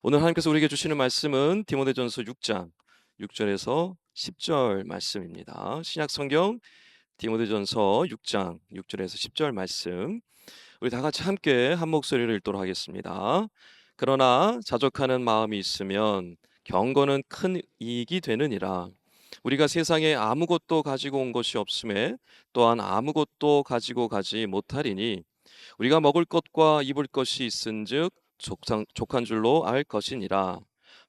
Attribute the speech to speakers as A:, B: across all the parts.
A: 오늘 하나님께서 우리에게 주시는 말씀은 디모데전서 6장 6절에서 10절 말씀입니다. 신약 성경 디모데전서 6장 6절에서 10절 말씀, 우리 다 같이 함께 한 목소리를 읽도록 하겠습니다. 그러나 자족하는 마음이 있으면 경건은 큰 이익이 되느니라. 우리가 세상에 아무것도 가지고 온 것이 없음에 또한 아무것도 가지고 가지 못하리니 우리가 먹을 것과 입을 것이 있은즉 족한 줄로 알 것이니라.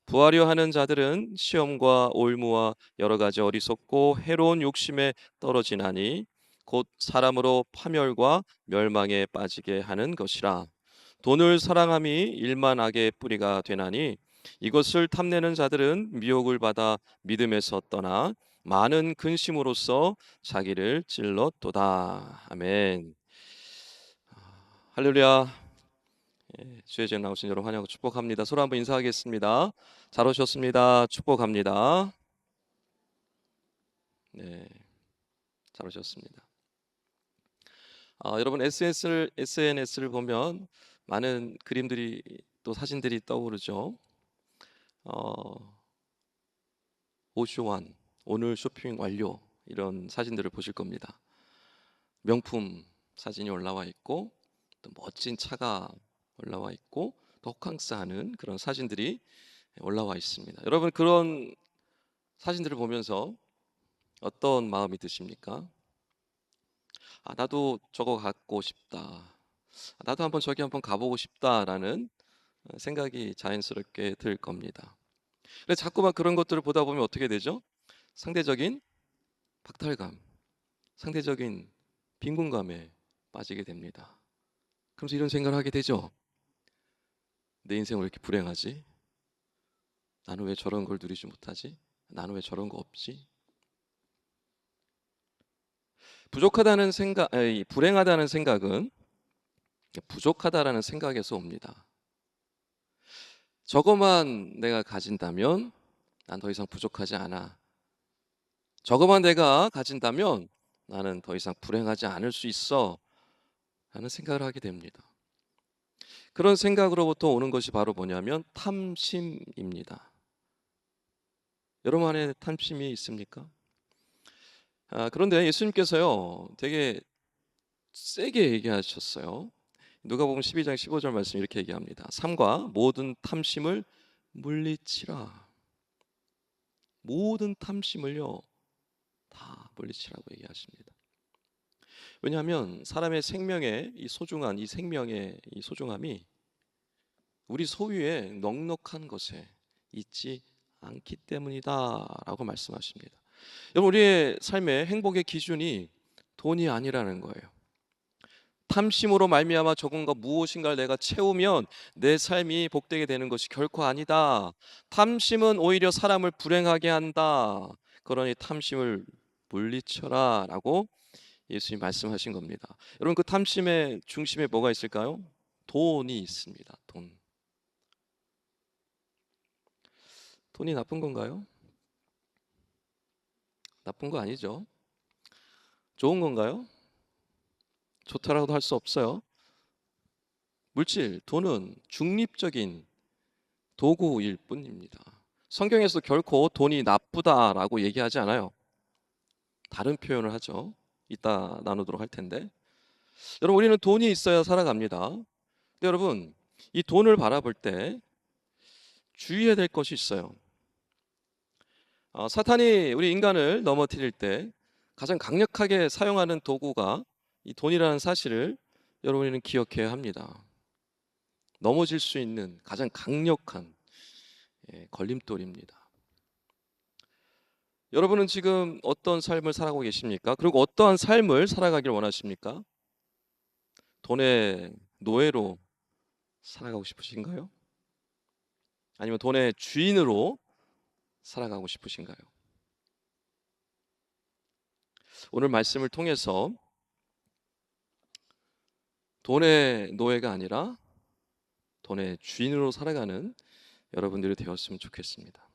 A: 부하려 하는 자들은 시험과 올무와 여러 가지 어리석고 해로운 욕심에 떨어지나니 곧 사람으로 파멸과 멸망에 빠지게 하는 것이라. 돈을 사랑함이 일만 악의 뿌리가 되나니 이것을 탐내는 자들은 미혹을 받아 믿음에서 떠나 많은 근심으로써 자기를 찔렀도다. 아멘. 할렐루야. 주의 제 나오신 여러분 환영하고 축복합니다. 서로 한번 인사하겠습니다. 잘 오셨습니다. 축복합니다. 네, 잘 오셨습니다. 여러분 SNS를 보면 많은 그림들이 또 사진들이 떠오르죠. 오쇼완 오늘 쇼핑 완료 이런 사진들을 보실 겁니다. 명품 사진이 올라와 있고 또 멋진 차가 올라와 있고 또 호캉스하는 그런 사진들이 올라와 있습니다. 여러분 그런 사진들을 보면서 어떤 마음이 드십니까? 나도 저거 갖고 싶다. 나도 한번 저기 한번 가보고 싶다라는 생각이 자연스럽게 들 겁니다. 그래서 자꾸만 그런 것들을 보다 보면 어떻게 되죠? 상대적인 박탈감, 상대적인 빈곤감에 빠지게 됩니다. 그러면서 이런 생각을 하게 되죠. 내 인생은 왜 이렇게 불행하지? 나는 왜 저런 걸 누리지 못하지? 나는 왜 저런 거 없지? 불행하다는 생각은 부족하다라는 생각에서 옵니다. 저것만 내가 가진다면 난 더 이상 부족하지 않아. 저것만 내가 가진다면 나는 더 이상 불행하지 않을 수 있어. 라는 생각을 하게 됩니다. 그런 생각으로부터 오는 것이 바로 뭐냐면 탐심입니다. 여러분 안에 탐심이 있습니까? 그런데 예수님께서요 되게 세게 얘기하셨어요. 누가복음 12장 15절 말씀 이렇게 얘기합니다. 삼가 모든 탐심을 물리치라. 모든 탐심을요 다 물리치라고 얘기하십니다. 왜냐하면 사람의 생명의 이 소중한 이 생명의 이 소중함이 우리 소유의 넉넉한 것에 있지 않기 때문이다라고 말씀하십니다. 여러분 우리의 삶의 행복의 기준이 돈이 아니라는 거예요. 탐심으로 말미암아 조금과 무엇인가를 내가 채우면 내 삶이 복되게 되는 것이 결코 아니다. 탐심은 오히려 사람을 불행하게 한다. 그러니 탐심을 물리쳐라라고 예수님 말씀하신 겁니다. 여러분 그 탐심의 중심에 뭐가 있을까요? 돈이 있습니다. 돈. 돈이 나쁜 건가요? 나쁜 거 아니죠. 좋은 건가요? 좋다라고도 할 수 없어요. 물질, 돈은 중립적인 도구일 뿐입니다. 성경에서 결코 돈이 나쁘다라고 얘기하지 않아요. 다른 표현을 하죠. 이따 나누도록 할 텐데. 여러분 우리는 돈이 있어야 살아갑니다. 근데 여러분 이 돈을 바라볼 때 주의해야 될 것이 있어요. 사탄이 우리 인간을 넘어뜨릴 때 가장 강력하게 사용하는 도구가 이 돈이라는 사실을 여러분은 기억해야 합니다. 넘어질 수 있는 가장 강력한 걸림돌입니다. 여러분은 지금 어떤 삶을 살아가고 계십니까? 그리고 어떠한 삶을 살아가길 원하십니까? 돈의 노예로 살아가고 싶으신가요? 아니면 돈의 주인으로 살아가고 싶으신가요? 오늘 말씀을 통해서 돈의 노예가 아니라 돈의 주인으로 살아가는 여러분들이 되었으면 좋겠습니다.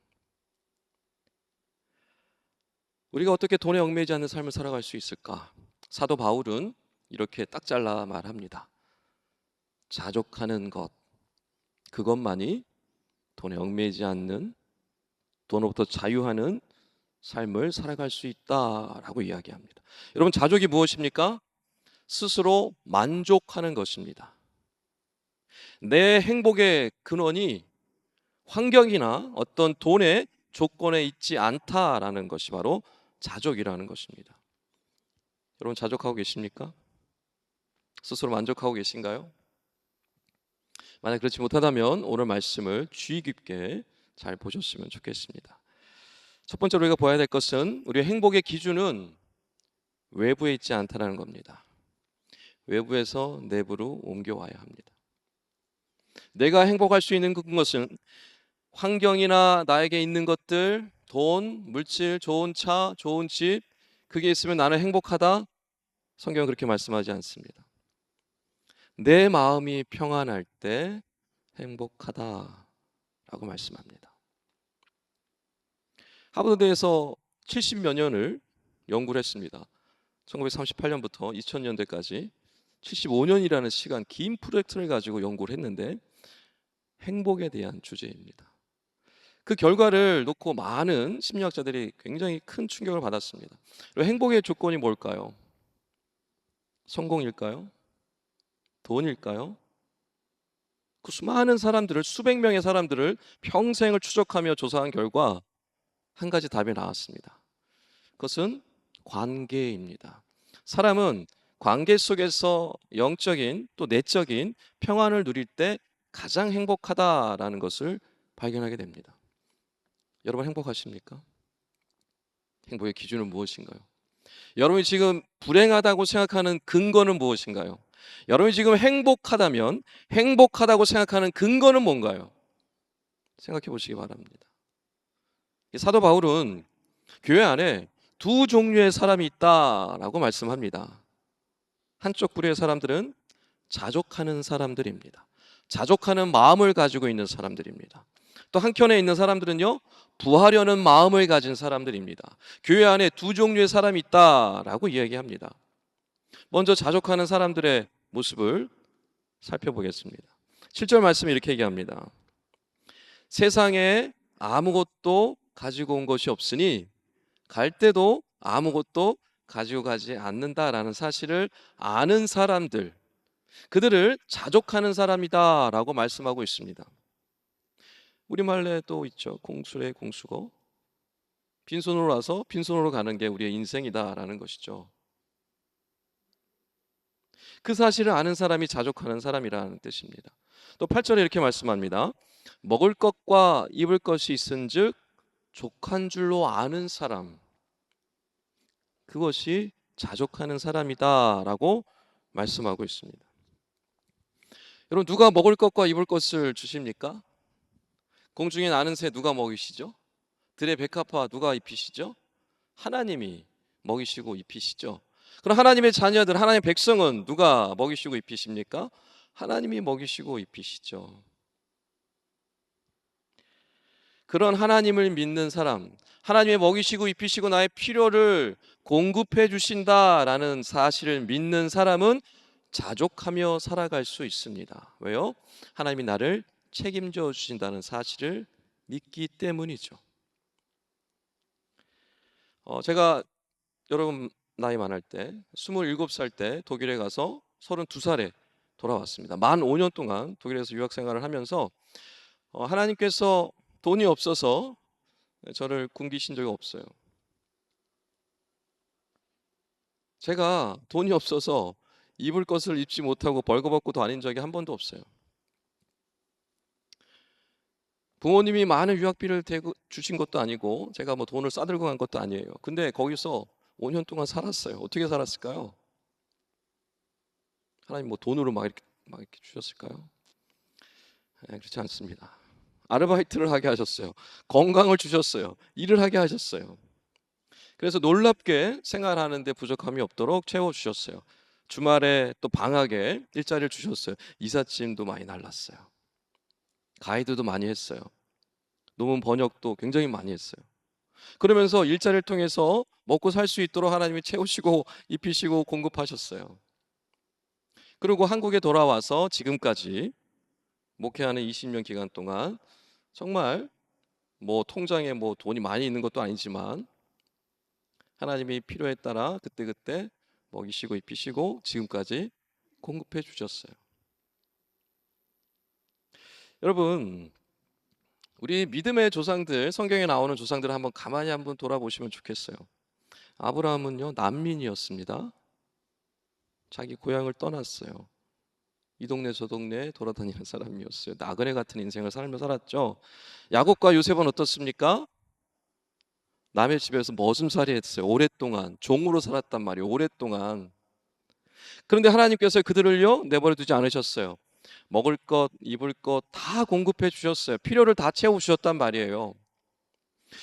A: 우리가 어떻게 돈에 얽매이지 않는 삶을 살아갈 수 있을까? 사도 바울은 이렇게 딱 잘라 말합니다. 자족하는 것, 그것만이 돈에 얽매이지 않는, 돈으로부터 자유하는 삶을 살아갈 수 있다라고 이야기합니다. 여러분, 자족이 무엇입니까? 스스로 만족하는 것입니다. 내 행복의 근원이 환경이나 어떤 돈의 조건에 있지 않다라는 것이 바로 자족이라는 것입니다. 여러분, 자족하고 계십니까? 스스로 만족하고 계신가요? 만약 그렇지 못하다면 오늘 말씀을 주의 깊게 잘 보셨으면 좋겠습니다. 첫 번째로 우리가 보아야 될 것은 우리의 행복의 기준은 외부에 있지 않다는 겁니다. 외부에서 내부로 옮겨와야 합니다. 내가 행복할 수 있는 것은 환경이나 나에게 있는 것들, 돈, 물질, 좋은 차, 좋은 집, 그게 있으면 나는 행복하다? 성경은 그렇게 말씀하지 않습니다. 내 마음이 평안할 때 행복하다라고 말씀합니다. 하버드대에서 70여 년을 연구를 했습니다. 1938년부터 2000년대까지 75년이라는 시간, 긴 프로젝트를 가지고 연구를 했는데 행복에 대한 주제입니다. 그 결과를 놓고 많은 심리학자들이 굉장히 큰 충격을 받았습니다. 행복의 조건이 뭘까요? 성공일까요? 돈일까요? 그 수많은 사람들을, 수백 명의 사람들을 평생을 추적하며 조사한 결과 한 가지 답이 나왔습니다. 그것은 관계입니다. 사람은 관계 속에서 영적인 또 내적인 평안을 누릴 때 가장 행복하다라는 것을 발견하게 됩니다. 여러분, 행복하십니까? 행복의 기준은 무엇인가요? 여러분이 지금 불행하다고 생각하는 근거는 무엇인가요? 여러분이 지금 행복하다면 행복하다고 생각하는 근거는 뭔가요? 생각해 보시기 바랍니다. 사도 바울은 교회 안에 두 종류의 사람이 있다라고 말씀합니다. 한쪽 부류의 사람들은 자족하는 사람들입니다. 자족하는 마음을 가지고 있는 사람들입니다. 또 한켠에 있는 사람들은요, 부하려는 마음을 가진 사람들입니다. 교회 안에 두 종류의 사람이 있다라고 이야기합니다. 먼저 자족하는 사람들의 모습을 살펴보겠습니다. 7절 말씀이 이렇게 얘기합니다. 세상에 아무것도 가지고 온 것이 없으니 갈 때도 아무것도 가지고 가지 않는다라는 사실을 아는 사람들, 그들을 자족하는 사람이다라고 말씀하고 있습니다. 우리말에 또 있죠. 공수래 공수거. 빈손으로 와서 빈손으로 가는 게 우리의 인생이다라는 것이죠. 그 사실을 아는 사람이 자족하는 사람이라는 뜻입니다. 또 8절에 이렇게 말씀합니다. 먹을 것과 입을 것이 있은즉 족한 줄로 아는 사람, 그것이 자족하는 사람이다라고 말씀하고 있습니다. 여러분, 누가 먹을 것과 입을 것을 주십니까? 공중에 나는 새 누가 먹이시죠? 들의 백합화 누가 입히시죠? 하나님이 먹이시고 입히시죠. 그럼 하나님의 자녀들, 하나님의 백성은 누가 먹이시고 입히십니까? 하나님이 먹이시고 입히시죠. 그런 하나님을 믿는 사람, 하나님의 먹이시고 입히시고 나의 필요를 공급해 주신다라는 사실을 믿는 사람은 자족하며 살아갈 수 있습니다. 왜요? 하나님이 나를 책임져 주신다는 사실을 믿기 때문이죠. 제가 여러분 나이 많을 때 27살 때 독일에 가서 32살에 돌아왔습니다. 만 5년 동안 독일에서 유학 생활을 하면서 하나님께서 돈이 없어서 저를 굶기신 적이 없어요. 제가 돈이 없어서 입을 것을 입지 못하고 벌거벗고 다닌 적이 한 번도 없어요. 부모님이 많은 유학비를 대고 주신 것도 아니고 제가 뭐 돈을 싸들고 간 것도 아니에요. 근데 거기서 5년 동안 살았어요. 어떻게 살았을까요? 하나님 뭐 돈으로 막 이렇게 주셨을까요? 네, 그렇지 않습니다. 아르바이트를 하게 하셨어요. 건강을 주셨어요. 일을 하게 하셨어요. 그래서 놀랍게 생활하는데 부족함이 없도록 채워주셨어요. 주말에 또 방학에 일자리를 주셨어요. 이삿짐도 많이 날랐어요. 가이드도 많이 했어요. 논문 번역도 굉장히 많이 했어요. 그러면서 일자리를 통해서 먹고 살 수 있도록 하나님이 채우시고 입히시고 공급하셨어요. 그리고 한국에 돌아와서 지금까지 목회하는 20년 기간 동안 정말 뭐 통장에 뭐 돈이 많이 있는 것도 아니지만 하나님이 필요에 따라 그때그때 먹이시고 입히시고 지금까지 공급해 주셨어요. 여러분, 우리 믿음의 조상들, 성경에 나오는 조상들을 한번 가만히 한번 돌아보시면 좋겠어요. 아브라함은요, 난민이었습니다. 자기 고향을 떠났어요. 이 동네 저 동네 돌아다니는 사람이었어요. 나그네 같은 인생을 살며 살았죠. 야곱과 요셉은 어떻습니까? 남의 집에서 머슴살이 했어요. 오랫동안 종으로 살았단 말이에요. 오랫동안. 그런데 하나님께서 그들을요 내버려 두지 않으셨어요. 먹을 것, 입을 것 다 공급해 주셨어요. 필요를 다 채워 주셨단 말이에요.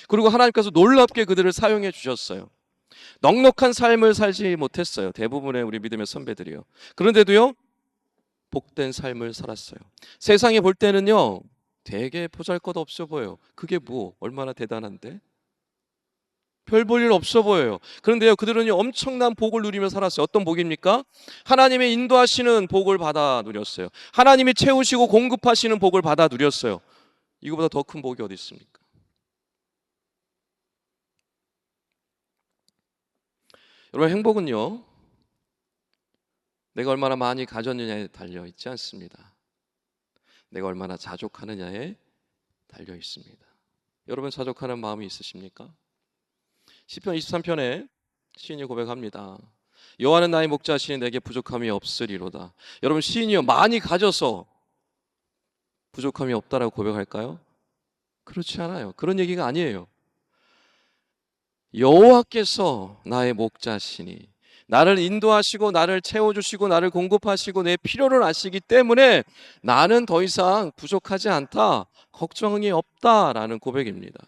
A: 그리고 하나님께서 놀랍게 그들을 사용해 주셨어요. 넉넉한 삶을 살지 못했어요. 대부분의 우리 믿음의 선배들이요. 그런데도요 복된 삶을 살았어요. 세상에 볼 때는요 되게 보잘것없어 보여요. 그게 뭐 얼마나 대단한데? 별 볼 일 없어 보여요. 그런데요 그들은 엄청난 복을 누리며 살았어요. 어떤 복입니까? 하나님의 인도하시는 복을 받아 누렸어요. 하나님이 채우시고 공급하시는 복을 받아 누렸어요. 이거보다 더 큰 복이 어디 있습니까? 여러분, 행복은요 내가 얼마나 많이 가졌느냐에 달려 있지 않습니다. 내가 얼마나 자족하느냐에 달려 있습니다. 여러분, 자족하는 마음이 있으십니까? 시편 23편에 시인이 고백합니다. 여호와는 나의 목자시니 내게 부족함이 없으리로다. 여러분, 시인이요 많이 가져서 부족함이 없다라고 고백할까요? 그렇지 않아요. 그런 얘기가 아니에요. 여호와께서 나의 목자시니 나를 인도하시고 나를 채워주시고 나를 공급하시고 내 필요를 아시기 때문에 나는 더 이상 부족하지 않다, 걱정이 없다라는 고백입니다.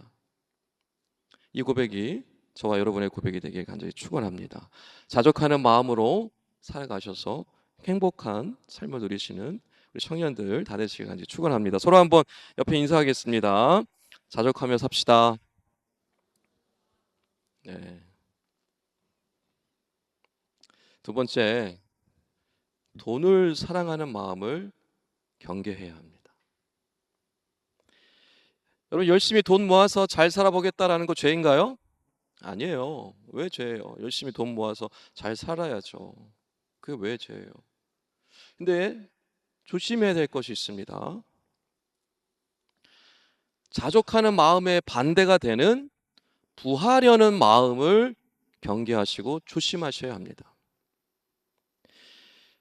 A: 이 고백이 저와 여러분의 고백이 되길 간절히 축원합니다. 자족하는 마음으로 살아가셔서 행복한 삶을 누리시는 우리 청년들 다 되시길 간절히 축원합니다. 서로 한번 옆에 인사하겠습니다. 자족하며 삽시다. 네. 두 번째, 돈을 사랑하는 마음을 경계해야 합니다. 여러분, 열심히 돈 모아서 잘 살아보겠다라는 거 죄인가요? 아니에요. 왜 죄예요? 열심히 돈 모아서 잘 살아야죠. 그게 왜 죄예요? 근데 조심해야 될 것이 있습니다. 자족하는 마음의 반대가 되는 부하려는 마음을 경계하시고 조심하셔야 합니다.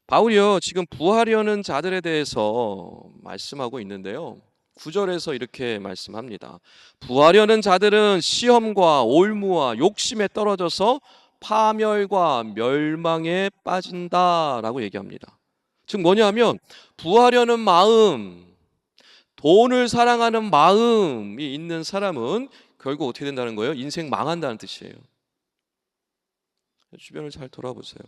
A: 바울이요 지금 부하려는 자들에 대해서 말씀하고 있는데요 9절에서 이렇게 말씀합니다. 부하려는 자들은 시험과 올무와 욕심에 떨어져서 파멸과 멸망에 빠진다라고 얘기합니다. 즉 뭐냐면 부하려는 마음, 돈을 사랑하는 마음이 있는 사람은 결국 어떻게 된다는 거예요? 인생 망한다는 뜻이에요. 주변을 잘 돌아보세요.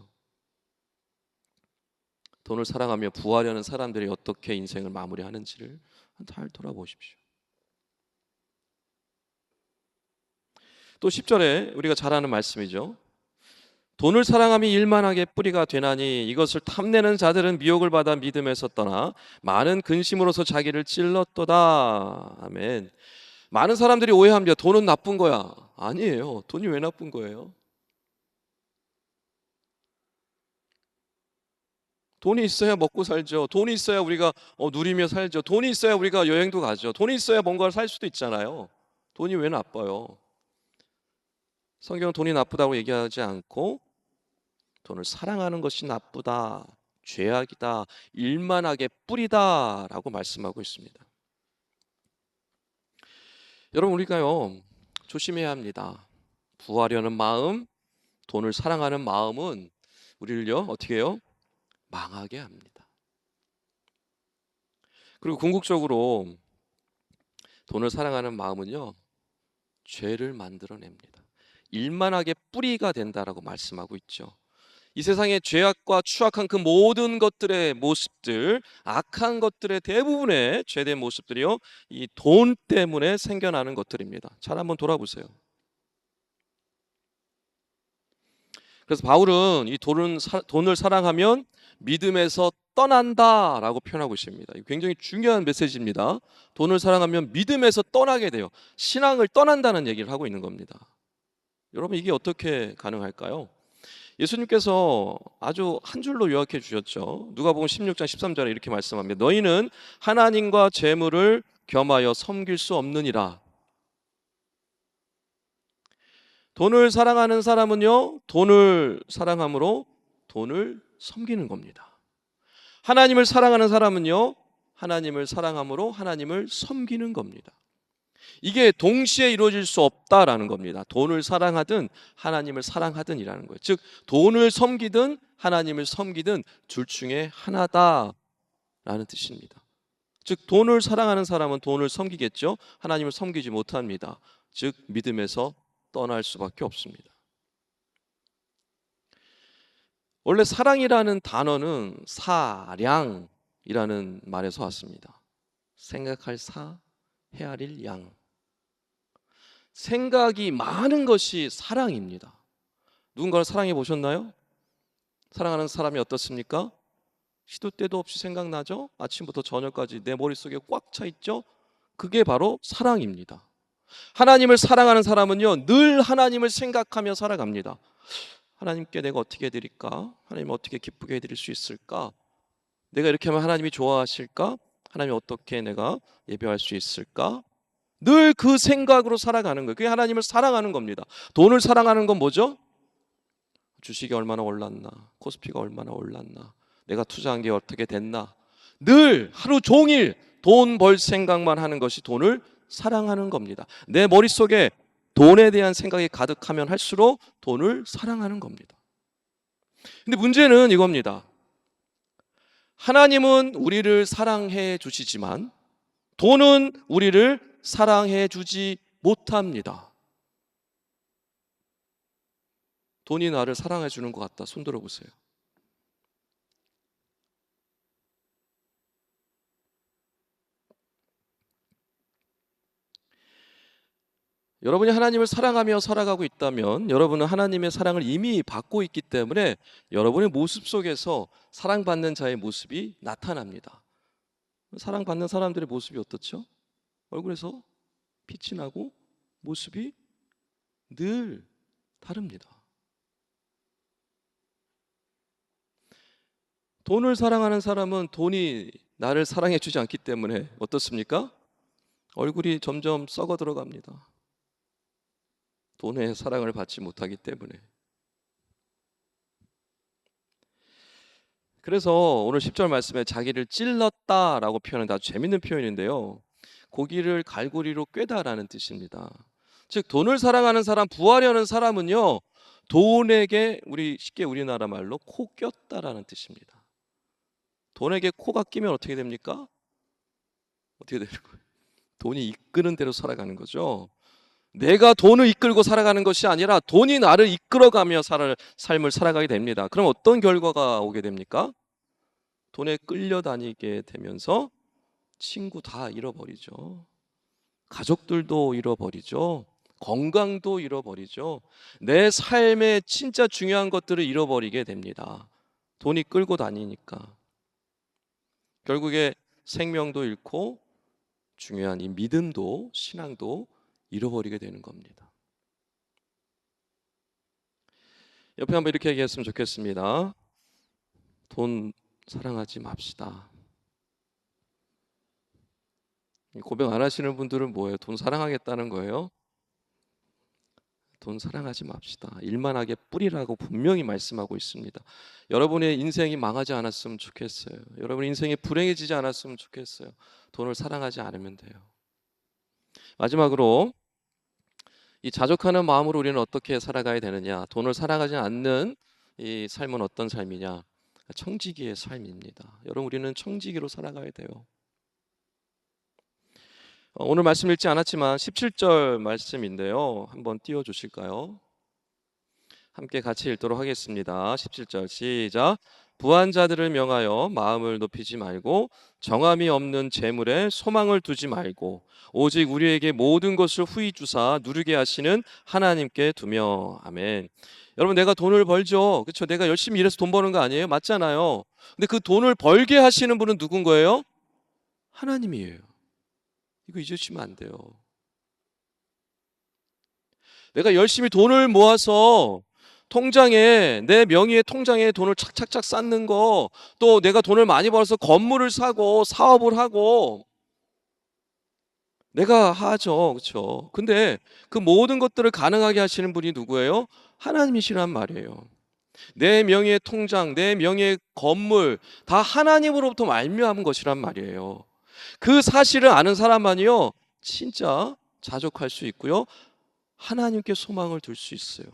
A: 돈을 사랑하며 부하려는 사람들이 어떻게 인생을 마무리하는지를 잘 돌아보십시오. 또 10절에 우리가 잘 아는 말씀이죠. 돈을 사랑함이 일만하게 뿌리가 되나니 이것을 탐내는 자들은 미혹을 받아 믿음에서 떠나 많은 근심으로서 자기를 찔렀도다. 아멘. 많은 사람들이 오해합니다. 돈은 나쁜 거야. 아니에요. 돈이 왜 나쁜 거예요? 돈이 있어야 먹고 살죠. 돈이 있어야 우리가 누리며 살죠. 돈이 있어야 우리가 여행도 가죠. 돈이 있어야 뭔가를 살 수도 있잖아요. 돈이 왜 나빠요? 성경은 돈이 나쁘다고 얘기하지 않고 돈을 사랑하는 것이 나쁘다, 죄악이다, 일만하게 뿌리다라고 말씀하고 있습니다. 여러분, 우리가요 조심해야 합니다. 부하려는 마음, 돈을 사랑하는 마음은 우리를요 어떻게 해요? 망하게 합니다. 그리고 궁극적으로 돈을 사랑하는 마음은요 죄를 만들어냅니다. 일만하게 뿌리가 된다라고 말씀하고 있죠. 이 세상의 죄악과 추악한 그 모든 것들의 모습들, 악한 것들의 대부분의 죄된 모습들이요 이 돈 때문에 생겨나는 것들입니다. 잘 한번 돌아보세요. 그래서 바울은 이 돈을 사랑하면 믿음에서 떠난다라고 표현하고 있습니다. 굉장히 중요한 메시지입니다. 돈을 사랑하면 믿음에서 떠나게 돼요. 신앙을 떠난다는 얘기를 하고 있는 겁니다. 여러분, 이게 어떻게 가능할까요? 예수님께서 아주 한 줄로 요약해 주셨죠. 누가복음 16장 13절에 이렇게 말씀합니다. 너희는 하나님과 재물을 겸하여 섬길 수 없느니라. 돈을 사랑하는 사람은요, 돈을 사랑함으로 돈을 섬기는 겁니다. 하나님을 사랑하는 사람은요, 하나님을 사랑함으로 하나님을 섬기는 겁니다. 이게 동시에 이루어질 수 없다라는 겁니다. 돈을 사랑하든 하나님을 사랑하든이라는 거예요. 즉 돈을 섬기든 하나님을 섬기든 둘 중에 하나다라는 뜻입니다. 즉 돈을 사랑하는 사람은 돈을 섬기겠죠. 하나님을 섬기지 못합니다. 즉 믿음에서 떠날 수밖에 없습니다. 원래 사랑이라는 단어는 사량이라는 말에서 왔습니다. 생각할 사, 헤아릴 양. 생각이 많은 것이 사랑입니다. 누군가를 사랑해 보셨나요? 사랑하는 사람이 어떻습니까? 시도 때도 없이 생각나죠? 아침부터 저녁까지 내 머릿속에 꽉 차 있죠? 그게 바로 사랑입니다. 하나님을 사랑하는 사람은요, 늘 하나님을 생각하며 살아갑니다. 하나님께 내가 어떻게 해드릴까? 하나님 어떻게 기쁘게 해드릴 수 있을까? 내가 이렇게 하면 하나님이 좋아하실까? 하나님 어떻게 내가 예배할 수 있을까? 늘 그 생각으로 살아가는 거예요. 그게 하나님을 사랑하는 겁니다. 돈을 사랑하는 건 뭐죠? 주식이 얼마나 올랐나? 코스피가 얼마나 올랐나? 내가 투자한 게 어떻게 됐나? 늘 하루 종일 돈 벌 생각만 하는 것이 돈을 사랑하는 겁니다. 내 머릿속에 돈에 대한 생각이 가득하면 할수록 돈을 사랑하는 겁니다. 근데 문제는 이겁니다. 하나님은 우리를 사랑해 주시지만 돈은 우리를 사랑해 주지 못합니다. 돈이 나를 사랑해 주는 것 같다. 손 들어보세요. 여러분이 하나님을 사랑하며 살아가고 있다면 여러분은 하나님의 사랑을 이미 받고 있기 때문에 여러분의 모습 속에서 사랑받는 자의 모습이 나타납니다. 사랑받는 사람들의 모습이 어떻죠? 얼굴에서 빛이 나고 모습이 늘 다릅니다. 돈을 사랑하는 사람은 돈이 나를 사랑해 주지 않기 때문에 어떻습니까? 얼굴이 점점 썩어 들어갑니다. 돈의 사랑을 받지 못하기 때문에. 그래서 오늘 10절 말씀에 자기를 찔렀다라고 표현하는 아주 재밌는 표현인데요. 고기를 갈고리로 꿰다라는 뜻입니다. 즉 돈을 사랑하는 사람, 부하려는 사람은요, 돈에게 쉽게 우리나라 말로 코 꼈다라는 뜻입니다. 돈에게 코가 끼면 어떻게 됩니까? 어떻게 되는 거예요? 돈이 이끄는 대로 살아가는 거죠. 내가 돈을 이끌고 살아가는 것이 아니라 돈이 나를 이끌어가며 삶을 살아가게 됩니다. 그럼 어떤 결과가 오게 됩니까? 돈에 끌려다니게 되면서 친구 다 잃어버리죠. 가족들도 잃어버리죠. 건강도 잃어버리죠. 내 삶에 진짜 중요한 것들을 잃어버리게 됩니다. 돈이 끌고 다니니까. 결국에 생명도 잃고 중요한 이 믿음도 신앙도 잃어버리게 되는 겁니다. 옆에 한번 이렇게 얘기했으면 좋겠습니다. 돈 사랑하지 맙시다. 고백 안 하시는 분들은 뭐예요? 돈 사랑하겠다는 거예요? 돈 사랑하지 맙시다. 일만 하게 뿌리라고 분명히 말씀하고 있습니다. 여러분의 인생이 망하지 않았으면 좋겠어요. 여러분의 인생이 불행해지지 않았으면 좋겠어요. 돈을 사랑하지 않으면 돼요. 마지막으로 이 자족하는 마음으로 우리는 어떻게 살아가야 되느냐? 돈을 사랑하지 않는 이 삶은 어떤 삶이냐? 청지기의 삶입니다. 여러분, 우리는 청지기로 살아가야 돼요. 오늘 말씀 읽지 않았지만 17절 말씀인데요. 한번 띄워 주실까요? 함께 같이 읽도록 하겠습니다. 17절 시작. 부한 자들을 명하여 마음을 높이지 말고 정함이 없는 재물에 소망을 두지 말고 오직 우리에게 모든 것을 후히 주사 누리게 하시는 하나님께 두며. 아멘. 여러분, 내가 돈을 벌죠. 그렇죠? 내가 열심히 일해서 돈 버는 거 아니에요? 맞잖아요. 근데 그 돈을 벌게 하시는 분은 누군 거예요? 하나님이에요. 이거 잊으시면 안 돼요. 내가 열심히 돈을 모아서 통장에, 내 명의의 통장에 돈을 착착착 쌓는 거, 또 내가 돈을 많이 벌어서 건물을 사고 사업을 하고 내가 하죠. 그렇죠? 근데 그 모든 것들을 가능하게 하시는 분이 누구예요? 하나님이시란 말이에요. 내 명의의 통장, 내 명의의 건물 다 하나님으로부터 말미암은 것이란 말이에요. 그 사실을 아는 사람만이요, 진짜 자족할 수 있고요, 하나님께 소망을 둘 수 있어요.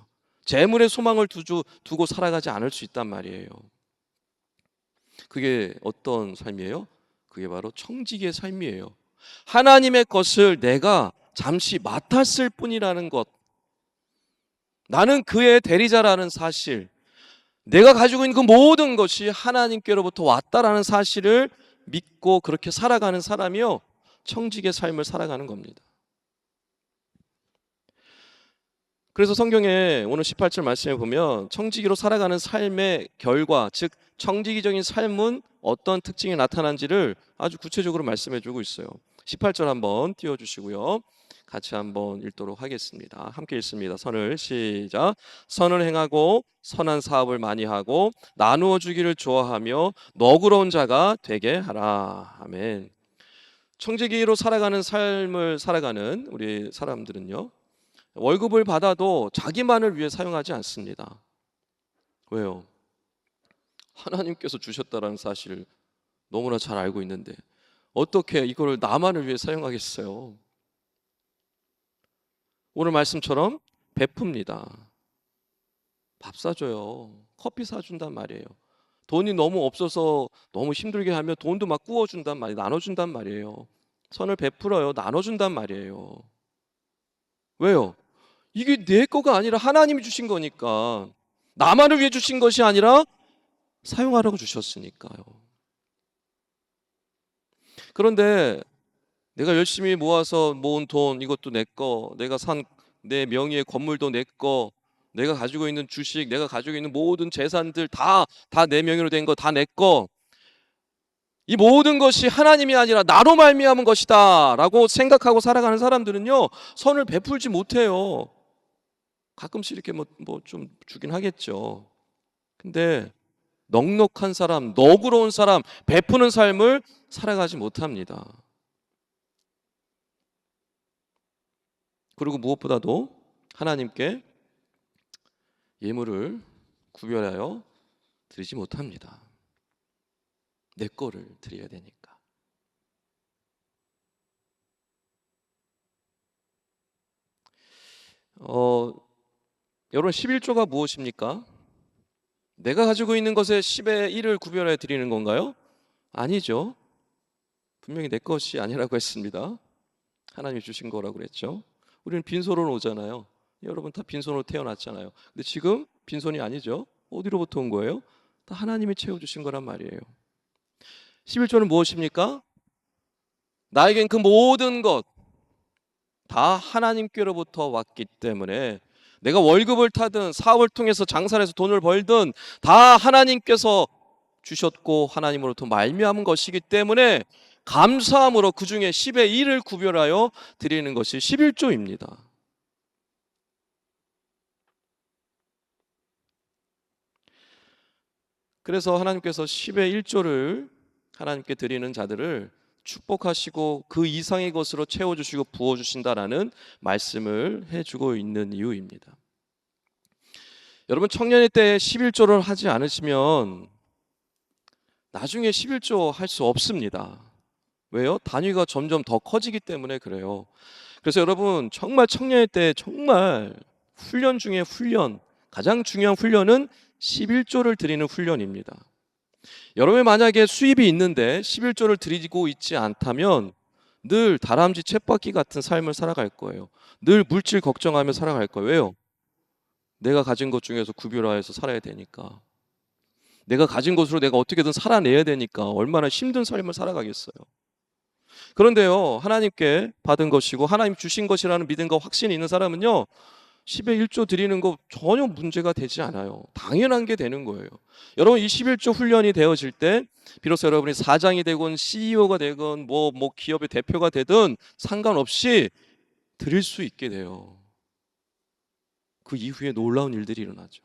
A: 재물에 소망을 두고 살아가지 않을 수 있단 말이에요. 그게 어떤 삶이에요? 그게 바로 청지기의 삶이에요. 하나님의 것을 내가 잠시 맡았을 뿐이라는 것, 나는 그의 대리자라는 사실, 내가 가지고 있는 그 모든 것이 하나님께로부터 왔다라는 사실을 믿고 그렇게 살아가는 사람이요, 청지기의 삶을 살아가는 겁니다. 그래서 성경에 오늘 18절 말씀에 보면 청지기로 살아가는 삶의 결과, 즉 청지기적인 삶은 어떤 특징이 나타난지를 아주 구체적으로 말씀해 주고 있어요. 18절 한번 띄워주시고요, 같이 한번 읽도록 하겠습니다. 함께 읽습니다. 선을 시작. 선을 행하고 선한 사업을 많이 하고 나누어 주기를 좋아하며 너그러운 자가 되게 하라. 아멘. 청지기로 살아가는 삶을 살아가는 우리 사람들은요, 월급을 받아도 자기만을 위해 사용하지 않습니다. 왜요? 하나님께서 주셨다라는 사실을 너무나 잘 알고 있는데 어떻게 이걸 나만을 위해 사용하겠어요? 오늘 말씀처럼 베풉니다. 밥 사줘요. 커피 사준단 말이에요. 돈이 너무 없어서 너무 힘들게 하면 돈도 막 구워준단 말이에요. 나눠준단 말이에요. 선을 베풀어요. 나눠준단 말이에요. 왜요? 이게 내 거가 아니라 하나님이 주신 거니까. 나만을 위해 주신 것이 아니라 사용하라고 주셨으니까요. 그런데 내가 열심히 모아서 모은 돈, 이것도 내 거, 내가 산 내 명의의 건물도 내 거, 내가 가지고 있는 주식, 내가 가지고 있는 모든 재산들 다 내 명의로 된 거 다 내 거, 이 모든 것이 하나님이 아니라 나로 말미암은 것이다 라고 생각하고 살아가는 사람들은요, 선을 베풀지 못해요. 가끔씩 이렇게 뭐 좀 주긴 하겠죠. 근데 넉넉한 사람, 너그러운 사람, 베푸는 삶을 살아가지 못합니다. 그리고 무엇보다도 하나님께 예물을 구별하여 드리지 못합니다. 내 거를 드려야 되니까. 여러분, 11조가 무엇입니까? 내가 가지고 있는 것의 10의 1을 구별해 드리는 건가요? 아니죠. 분명히 내 것이 아니라고 했습니다. 하나님이 주신 거라고 그랬죠. 우리는 빈손으로 오잖아요. 여러분 다 빈손으로 태어났잖아요. 근데 지금 빈손이 아니죠. 어디로부터 온 거예요? 다 하나님이 채워주신 거란 말이에요. 11조는 무엇입니까? 나에겐 그 모든 것 다 하나님께로부터 왔기 때문에 내가 월급을 타든 사업을 통해서 장사를 해서 돈을 벌든 다 하나님께서 주셨고 하나님으로부터 말미암은 것이기 때문에 감사함으로 그 중에 10의 1을 구별하여 드리는 것이 11조입니다. 그래서 하나님께서 10의 1조를 하나님께 드리는 자들을 축복하시고 그 이상의 것으로 채워주시고 부어주신다라는 말씀을 해주고 있는 이유입니다. 여러분, 청년의 때 11조를 하지 않으시면 나중에 11조 할 수 없습니다. 왜요? 단위가 점점 더 커지기 때문에 그래요. 그래서 여러분, 정말 청년의 때 정말 훈련 중에 훈련, 가장 중요한 훈련은 11조를 드리는 훈련입니다. 여러분이 만약에 수입이 있는데 11조를 드리고 있지 않다면 늘 다람쥐 쳇바퀴 같은 삶을 살아갈 거예요. 늘 물질 걱정하며 살아갈 거예요. 왜요? 내가 가진 것 중에서 구별하여서 살아야 되니까. 내가 가진 것으로 내가 어떻게든 살아내야 되니까 얼마나 힘든 삶을 살아가겠어요. 그런데요, 하나님께 받은 것이고 하나님 주신 것이라는 믿음과 확신이 있는 사람은요, 10의 1조 드리는 거 전혀 문제가 되지 않아요. 당연한 게 되는 거예요. 여러분 이 11조 훈련이 되어질 때 비로소 여러분이 사장이 되건 CEO가 되건 뭐 기업의 대표가 되든 상관없이 드릴 수 있게 돼요. 그 이후에 놀라운 일들이 일어나죠.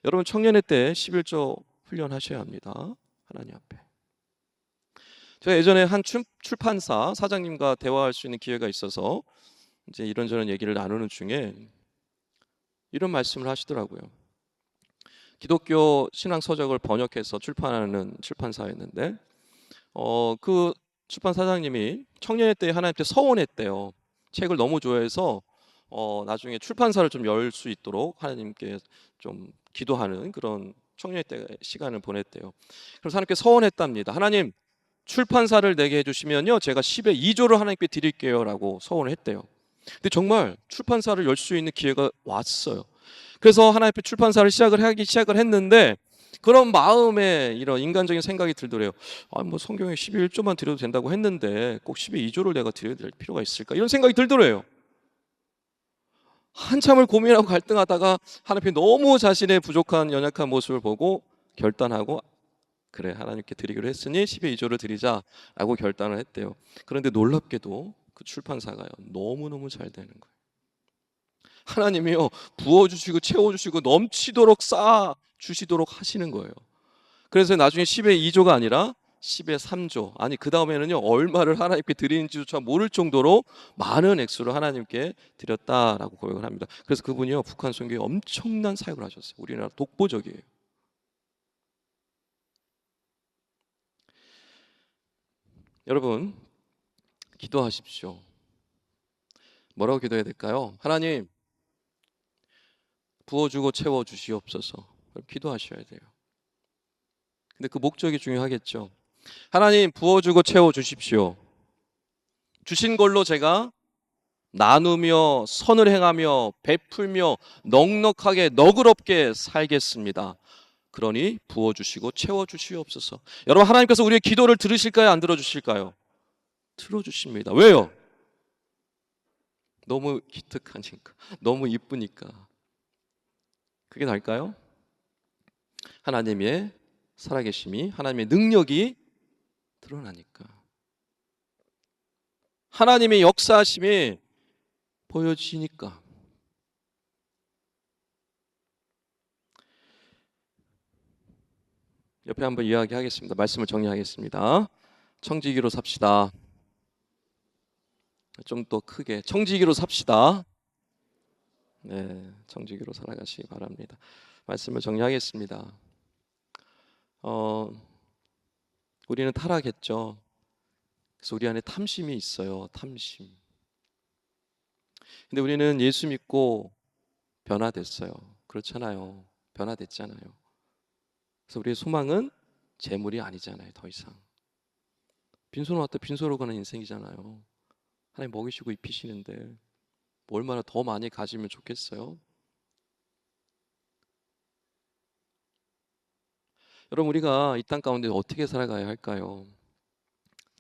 A: 여러분 청년의 때 11조 훈련하셔야 합니다. 하나님 앞에. 제가 예전에 한 출판사 사장님과 대화할 수 있는 기회가 있어서 이제 이런저런 얘기를 나누는 중에 이런 말씀을 하시더라고요. 기독교 신앙 서적을 번역해서 출판하는 출판사였는데 그 출판 사장님이 청년의 때 하나님께 서원했대요. 책을 너무 좋아해서 나중에 출판사를 좀 열 수 있도록 하나님께 좀 기도하는 그런 청년의 때 시간을 보냈대요. 그래서 하나님께 서원했답니다. 하나님 출판사를 내게 해주시면요 제가 10의 2조를 하나님께 드릴게요라고 서원을 했대요. 근데 정말 출판사를 열 수 있는 기회가 왔어요. 그래서 하나님 앞에 출판사를 시작을 했는데 그런 마음에 이런 인간적인 생각이 들더래요. 뭐 성경에 11조만 드려도 된다고 했는데 꼭 10의 2조를 내가 드려야 될 필요가 있을까? 이런 생각이 들더래요. 한참을 고민하고 갈등하다가 하나님 앞에 너무 자신의 부족한 연약한 모습을 보고 결단하고 그래 하나님께 드리기로 했으니 10의 2조를 드리자라고 결단을 했대요. 그런데 놀랍게도 그 출판사가요 너무너무 잘 되는 거예요. 하나님이요 부어주시고 채워주시고 넘치도록 쌓아 주시도록 하시는 거예요. 그래서 나중에 10의 2조가 아니라 10의 3조 아니 그 다음에는요 얼마를 하나님께 드리는지조차 모를 정도로 많은 액수를 하나님께 드렸다라고 고백을 합니다. 그래서 그분이요 북한 선교에 엄청난 사역을 하셨어요. 우리나라 독보적이에요. 여러분 기도하십시오. 뭐라고 기도해야 될까요? 하나님 부어주고 채워주시옵소서. 기도하셔야 돼요. 근데 그 목적이 중요하겠죠. 하나님 부어주고 채워주십시오. 주신 걸로 제가 나누며 선을 행하며 베풀며 넉넉하게 너그럽게 살겠습니다. 그러니 부어주시고 채워주시옵소서. 여러분 하나님께서 우리의 기도를 들으실까요? 안 들어주실까요? 들어주십니다. 왜요? 너무 기특하니까 너무 이쁘니까. 그게 나을까요? 하나님의 살아계심이 하나님의 능력이 드러나니까 하나님의 역사하심이 보여지니까. 옆에 한번 이야기하겠습니다. 말씀을 정리하겠습니다. 청지기로 삽시다. 좀 더 크게 청지기로 삽시다. 네, 청지기로 살아가시기 바랍니다. 말씀을 정리하겠습니다. 우리는 타락했죠. 그래서 우리 안에 탐심이 있어요. 탐심. 근데 우리는 예수 믿고 변화됐어요. 그렇잖아요. 변화됐잖아요. 그래서 우리의 소망은 재물이 아니잖아요. 더 이상. 빈손으로 왔다 빈손으로 가는 인생이잖아요. 하나님 먹이시고 입히시는데 뭐 얼마나 더 많이 가지면 좋겠어요. 여러분 우리가 이 땅 가운데 어떻게 살아가야 할까요?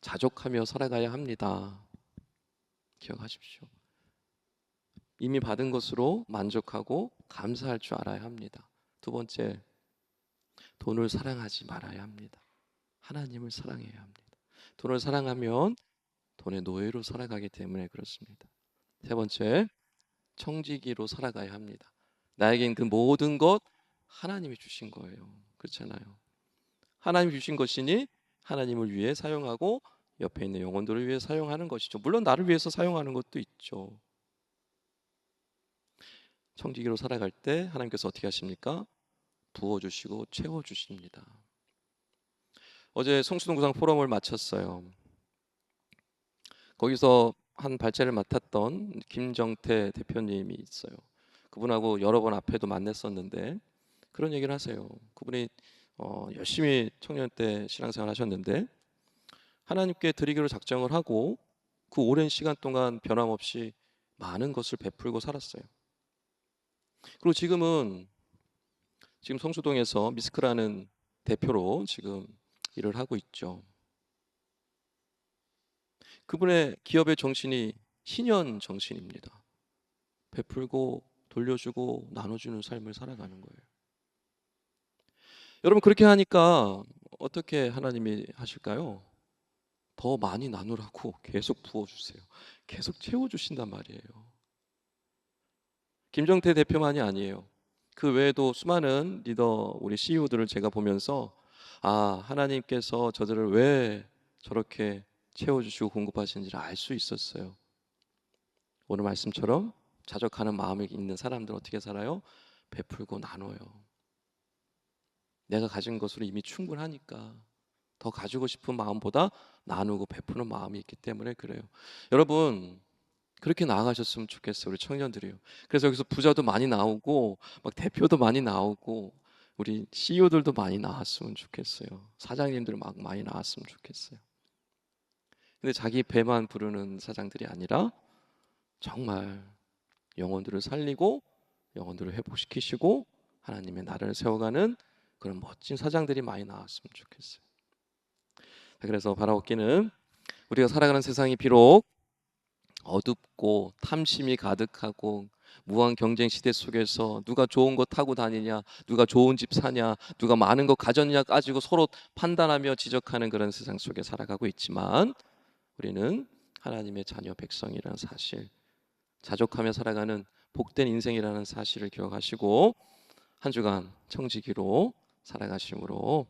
A: 자족하며 살아가야 합니다. 기억하십시오. 이미 받은 것으로 만족하고 감사할 줄 알아야 합니다. 두 번째, 돈을 사랑하지 말아야 합니다. 하나님을 사랑해야 합니다. 돈을 사랑하면 돈의 노예로 살아가기 때문에 그렇습니다. 세 번째, 청지기로 살아가야 합니다. 나에겐 그 모든 것 하나님이 주신 거예요. 그렇잖아요. 하나님이 주신 것이니 하나님을 위해 사용하고 옆에 있는 영혼들을 위해 사용하는 것이죠. 물론 나를 위해서 사용하는 것도 있죠. 청지기로 살아갈 때 하나님께서 어떻게 하십니까? 부어주시고 채워주십니다. 어제 성수동구상 포럼을 마쳤어요. 거기서 한 발제를 맡았던 김정태 대표님이 있어요. 그분하고 여러 번 앞에도 만났었는데 그런 얘기를 하세요. 그분이 열심히 청년 때 신앙생활 하셨는데 하나님께 드리기로 작정을 하고 그 오랜 시간 동안 변함없이 많은 것을 베풀고 살았어요. 그리고 지금 성수동에서 미스크라는 대표로 지금 일을 하고 있죠. 그분의 기업의 정신이 신현 정신입니다. 베풀고 돌려주고 나눠주는 삶을 살아가는 거예요. 여러분 그렇게 하니까 어떻게 하나님이 하실까요? 더 많이 나누라고 계속 부어주세요. 계속 채워주신단 말이에요. 김정태 대표만이 아니에요. 그 외에도 수많은 리더 우리 CEO들을 제가 보면서 하나님께서 저들을 왜 저렇게 채워주시고 공급하시는지를 알 수 있었어요. 오늘 말씀처럼 자족하는 마음이 있는 사람들은 어떻게 살아요? 베풀고 나눠요. 내가 가진 것으로 이미 충분하니까 더 가지고 싶은 마음보다 나누고 베푸는 마음이 있기 때문에 그래요. 여러분 그렇게 나아가셨으면 좋겠어요. 우리 청년들이요. 그래서 여기서 부자도 많이 나오고 막 대표도 많이 나오고 우리 CEO들도 많이 나왔으면 좋겠어요. 사장님들 막 많이 나왔으면 좋겠어요. 근데 자기 배만 부르는 사장들이 아니라 정말 영혼들을 살리고 영혼들을 회복시키시고 하나님의 나라를 세워가는 그런 멋진 사장들이 많이 나왔으면 좋겠어요. 그래서 바라옵기는 우리가 살아가는 세상이 비록 어둡고 탐심이 가득하고 무한 경쟁 시대 속에서 누가 좋은 거 타고 다니냐, 누가 좋은 집 사냐, 누가 많은 거 가졌냐 가지고 서로 판단하며 지적하는 그런 세상 속에 살아가고 있지만 우리는 하나님의 자녀 백성이라는 사실, 자족하며 살아가는 복된 인생이라는 사실을 기억하시고 한 주간 청지기로 살아가심으로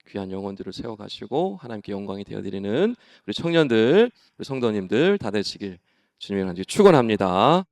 A: 귀한 영혼들을 세워가시고 하나님께 영광이 되어드리는 우리 청년들, 우리 성도님들 다 되시길 주님의 이름으로 축원합니다.